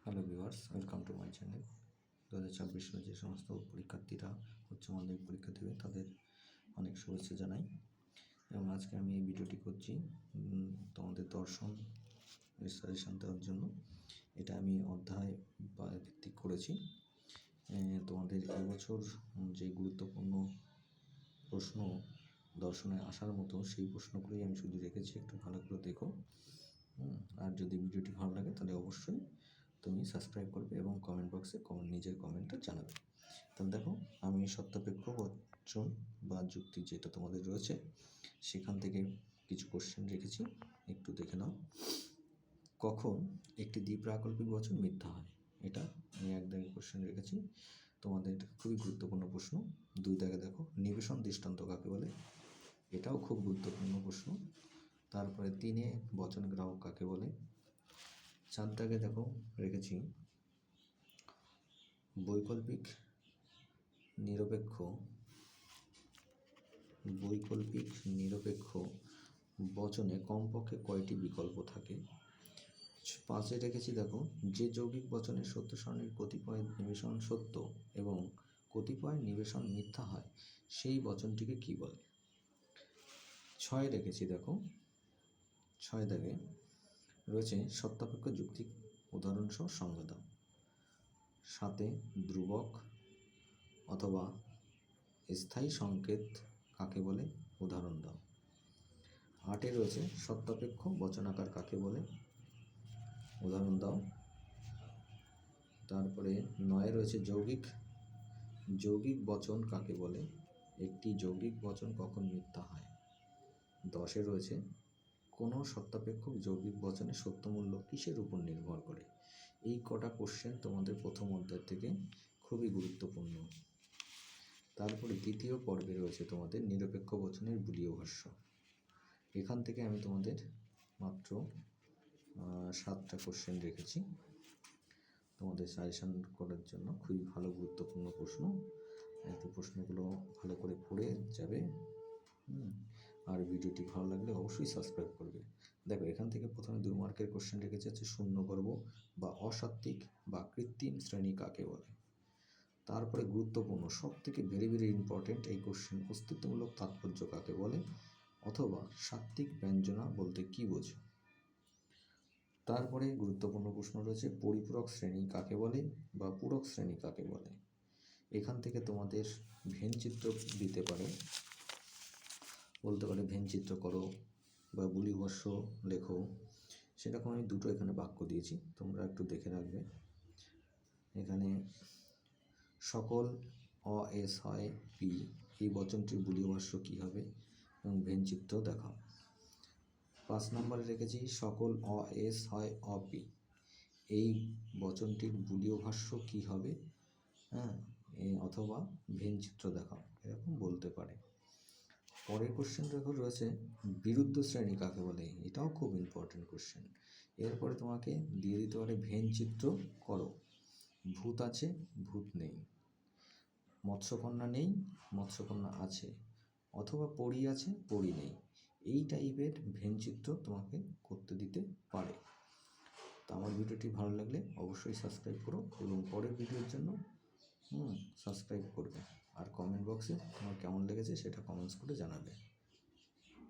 Hello viewers, welcome to my channel. 2024 সালে যে সমস্ত পরীক্ষার্থীরা উচ্চ মাধ্যমিক পরীক্ষা দেবে তাদের অনেক শুভেচ্ছা জানাই। এবং আজকে আমি এই ভিডিওটি করছি তোমাদের দর্শন সাজেশন দেওয়ার জন্য। এটা আমি অধ্যায় ভিত্তিক করেছি। তোমাদের এবছর যে গুরুত্বপূর্ণ প্রশ্ন দর্শনে আসার মতো সেই প্রশ্নগুলোই আমি শুধু রেখেছি, একটু ভালো করে দেখো। আর যদি ভিডিওটি ভালো লাগে তাহলে অবশ্যই তুমি সাবস্ক্রাইব করবে এবং কমেন্ট বক্সে নিজের কমেন্টটা জানাবে। তাহলে দেখো, আমি সত্যাপেক্ষ বচন বা যুক্তি যেটা তোমাদের রয়েছে সেখান থেকে কিছু কোশ্চেন রেখেছি, একটু দেখে নাও। কখন একটি দ্বিপ্রাকল্পিক বচন মিথ্যা হয়? এটা আমি এক দাগে কোশ্চেন রেখেছি, তোমাদের খুবই গুরুত্বপূর্ণ প্রশ্ন। 2 দাগে দেখো, নিবেশন দৃষ্টান্ত কাকে বলে? এটাও খুব গুরুত্বপূর্ণ প্রশ্ন। তারপরে 3 বচন গ্রাহক কাকে বলে? 4 দাগে দেখো রেখেছি, বৈকল্পিক নিরপেক্ষ বচনে কমপক্ষে কয়টি বিকল্প থাকে? 5 রেখেছি দেখো, যে যৌগিক বচনের সত্য সারণীর কতিপয় নিবেশন সত্য এবং কতিপয় নিবেশন মিথ্যা হয় সেই বচনটিকে কি বলে? 6 রেখেছি দেখো, 6 দাগে রয়েছে সত্যাপেক্ষ যুক্তি উদাহরণসহ সংজ্ঞা দাও। 7 ধ্রুবক অথবা স্থায়ী সংকেত কাকে বলে? উদাহরণ দাও। 8 রয়েছে সত্যাপেক্ষ বচনাকার কাকে বলে? উদাহরণ দাও। তারপরে 9 রয়েছে যৌগিক বচন কাকে বলে? একটি যৌগিক বচন কখন মিথ্যা হয়? 10 রয়েছে কোনো সত্যাপেক্ষক যৌগিক বচনের সত্যমূল্য কিসের উপর নির্ভর করে? এই কটা কোশ্চেন তোমাদের প্রথম অধ্যায় থেকে খুবই গুরুত্বপূর্ণ। তারপরে দ্বিতীয় পর্বে রয়েছে তোমাদের নিরপেক্ষ বচনের বুলীয় ভাষ্য। এখান থেকে আমি তোমাদের মাত্র 7টা কোশ্চেন রেখেছি তোমাদের সাজেশন করার জন্য। খুবই ভালো গুরুত্বপূর্ণ প্রশ্ন, একটু প্রশ্নগুলো ভালো করে পড়ে যাবে। আর ভিডিওটি ভালো লাগলে অবশ্যই সাবস্ক্রাইব করবে। দেখো, এখান থেকে প্রথমে 2 মার্কের কোশ্চেন রেখেছে হচ্ছে শূন্যগর্ভ বা অসাত্ত্বিক বা কৃত্রিম শ্রেণী কাকে বলে? তারপরে গুরুত্বপূর্ণ, সব থেকে ভেরি ইম্পর্টেন্ট এই কোশ্চেন, অস্তিত্বমূলক তাৎপর্য কাকে বলে অথবা সাত্ত্বিক ব্যঞ্জনা বলতে কি বোঝো? তারপরে গুরুত্বপূর্ণ প্রশ্ন রয়েছে পরিপূরক শ্রেণী কাকে বলে বা পূরক শ্রেণী কাকে বলে? এখান থেকে তোমাদের ভেনচিত্র দিতে পারে, বলতে পারে ভেনচিত্র করো বা বুলি ভাষ্য লেখো। সেরকম আমি 2টো এখানে বাক্য দিয়েছি, তোমরা একটু দেখে রাখবে। এখানে সকল এস হয় পি, এই বচনটির বুলীয় ভাষ্য কী হবে এবং ভেনচিত্র দেখাও। 5 নম্বরে রেখেছি সকল এস হয় অপি, এই বচনটির বুলীয় ভাষ্য কী হবে অথবা ভেনচিত্র দেখাও, এরকম বলতে পারে। পরের কোশ্চেন রয়েছে বিরুদ্ধ শ্রেণী কাকে বলে? এটাও খুব ইম্পর্টেন্ট কোশ্চেন। এরপরে তোমাকে দিয়ে দিতে পারে ভেনচিত্র করো, ভূত আছে ভূত নেই, মৎস্যকন্যা নেই মৎস্যকন্যা আছে, অথবা পরী আছে পরী নেই। এই টাইপের ভেনচিত্র তোমাকে করতে দিতে পারে। তো আমার ভিডিওটি ভালো লাগলে অবশ্যই সাবস্ক্রাইব করো এবং পরের ভিডিওর জন্য সাবস্ক্রাইব করবে। আর কমেন্ট বক্সে তোমার কেমন লেগেছে সেটা কমেন্টস করে জানাবে।